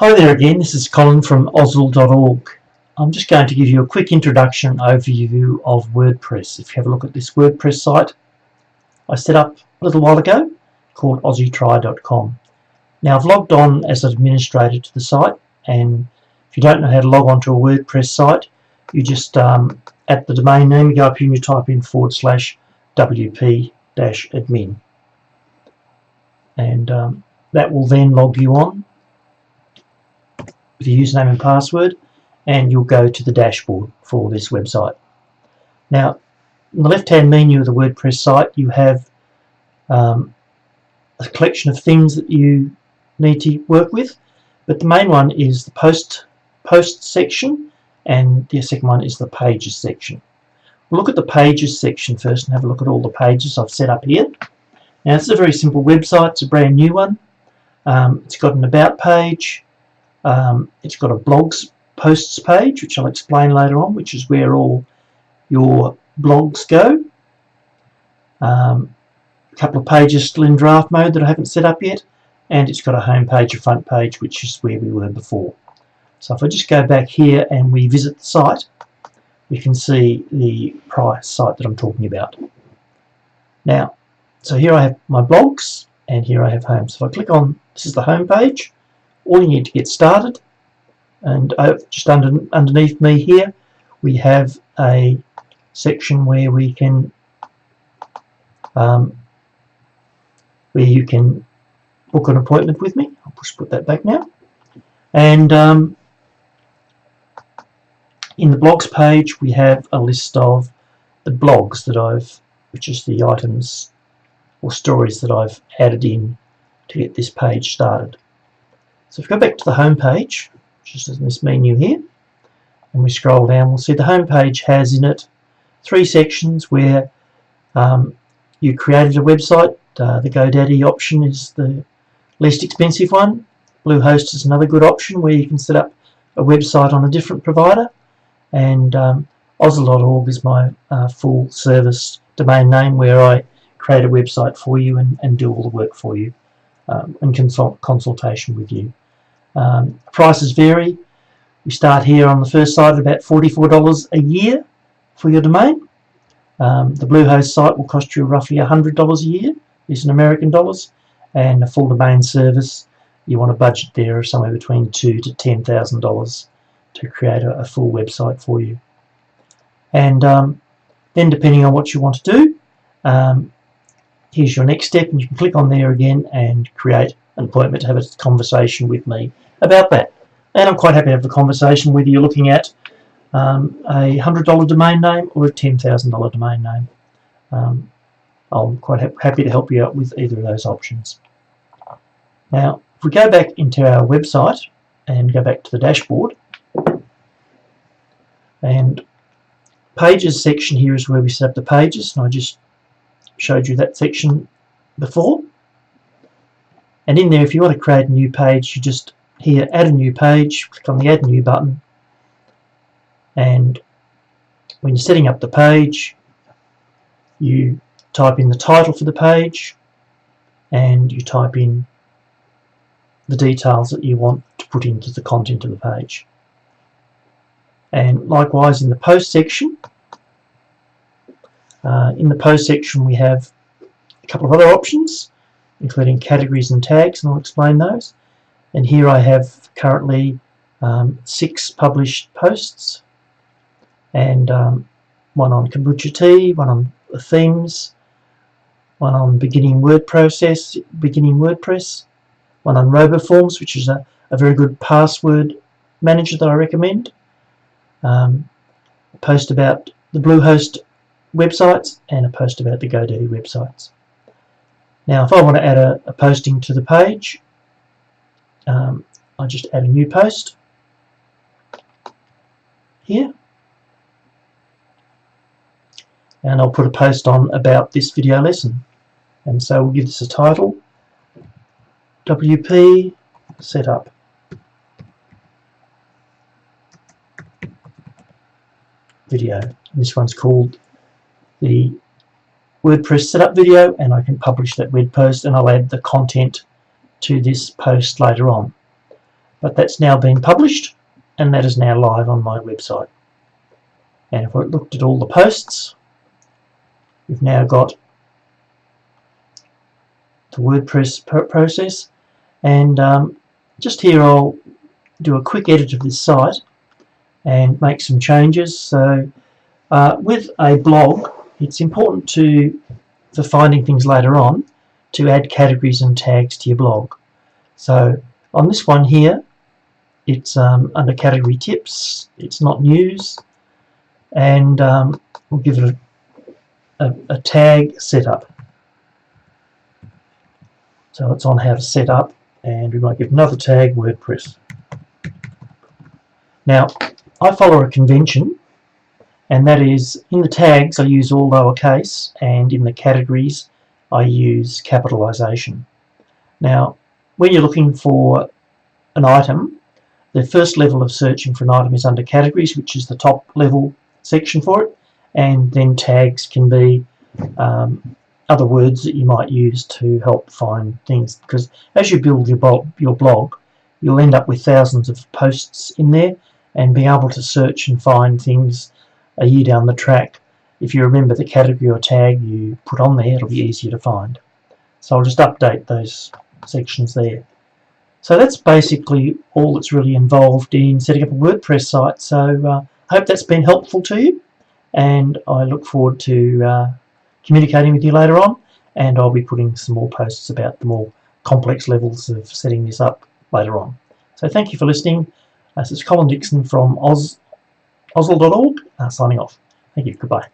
Hi there again, this is Colin from Untitled.org. I'm just going to give you a quick introduction overview of WordPress. If you have a look at this WordPress site I set up a little while ago called AussieTry.com. Now I've logged on as an administrator to the site, and if you don't know how to log on to a WordPress site, you just at the domain name you go up here and you type in /wp-admin, and that will then log you on with your username and password, and you'll go to the dashboard for this website. Now, in the left-hand menu of the WordPress site, you have a collection of things that you need to work with, but the main one is the post section, and the second one is the pages section. We'll look at the pages section first and have a look at all the pages I've set up here. Now, this is a very simple website. It's a brand new one. It's got an about page. It's got a blogs posts page, which I'll explain later on, which is where all your blogs go. A couple of pages still in draft mode that I haven't set up yet, and it's got a home page, a front page, which is where we were before. So if I just go back here and we visit the site, we can see the prior site that I'm talking about. Now, so here I have my blogs, and here I have home. So if I click on, this is the home page. All you need to get started, and just underneath me here we have a section where we can where you can book an appointment with me. I'll just put that back now, and in the blogs page we have a list of the blogs that which is the items or stories that I've added in to get this page started. So if we go back to the home page, which is in this menu here, and we scroll down, we'll see the home page has in it 3 sections where you created a website. The GoDaddy option is the least expensive one. Bluehost is another good option where you can set up a website on a different provider, and Aussie.org is my full service domain name where I create a website for you and do all the work for you and consultation with you. Prices vary. We start here on the first site at about $44 a year for your domain. The Bluehost site will cost you roughly $100 a year. These are American dollars, and a full domain service you want a budget there of somewhere between $2,000 to $10,000 to create a full website for you. And then depending on what you want to do, here's your next step, and you can click on there again and create an appointment to have a conversation with me about that. And I'm quite happy to have a conversation whether you're looking at a $100 domain name or a $10,000 domain name. I'm quite happy to help you out with either of those options. Now, if we go back into our website and go back to the dashboard, and pages section here is where we set up the pages, and I just showed you that section before. And in there, if you want to create a new page, you just here add a new page, click on the add new button, and when you're setting up the page, you type in the title for the page and you type in the details that you want to put into the content of the page. And likewise in the post section, we have a couple of other options, including categories and tags, and I'll explain those. And here I have currently 6 published posts, and one on kombucha tea, one on themes, one on beginning WordPress, one on RoboForms, which is a very good password manager that I recommend, a post about the Bluehost websites, and a post about the GoDaddy websites. Now if I want to add a posting to the page, I just add a new post here, and I'll put a post on about this video lesson, and so we'll give this a title, WP Setup Video. And this one's called the WordPress setup video, and I can publish that web post, and I'll add the content to this post later on. But that's now been published, and that is now live on my website. And if I looked at all the posts, we've now got the WordPress process. And just here I'll do a quick edit of this site and make some changes. So with a blog, it's important for finding things later on, to add categories and tags to your blog. So on this one here, it's under category tips, it's not news, and we'll give it a tag setup. So it's on how to set up, and we might give another tag WordPress. Now I follow a convention, and that is, in the tags I use all lowercase, and in the categories I use capitalization. Now when you're looking for an item, the first level of searching for an item is under categories, which is the top level section for it, and then tags can be other words that you might use to help find things, because as you build your blog, you'll end up with thousands of posts in there, and being able to search and find things a year down the track, if you remember the category or tag you put on there, it'll be easier to find. So I'll just update those sections there. So that's basically all that's really involved in setting up a WordPress site. So I hope that's been helpful to you, and I look forward to communicating with you later on, and I'll be putting some more posts about the more complex levels of setting this up later on. So thank you for listening. This is Colin Dixon from Ausl.org, signing off. Thank you. Goodbye.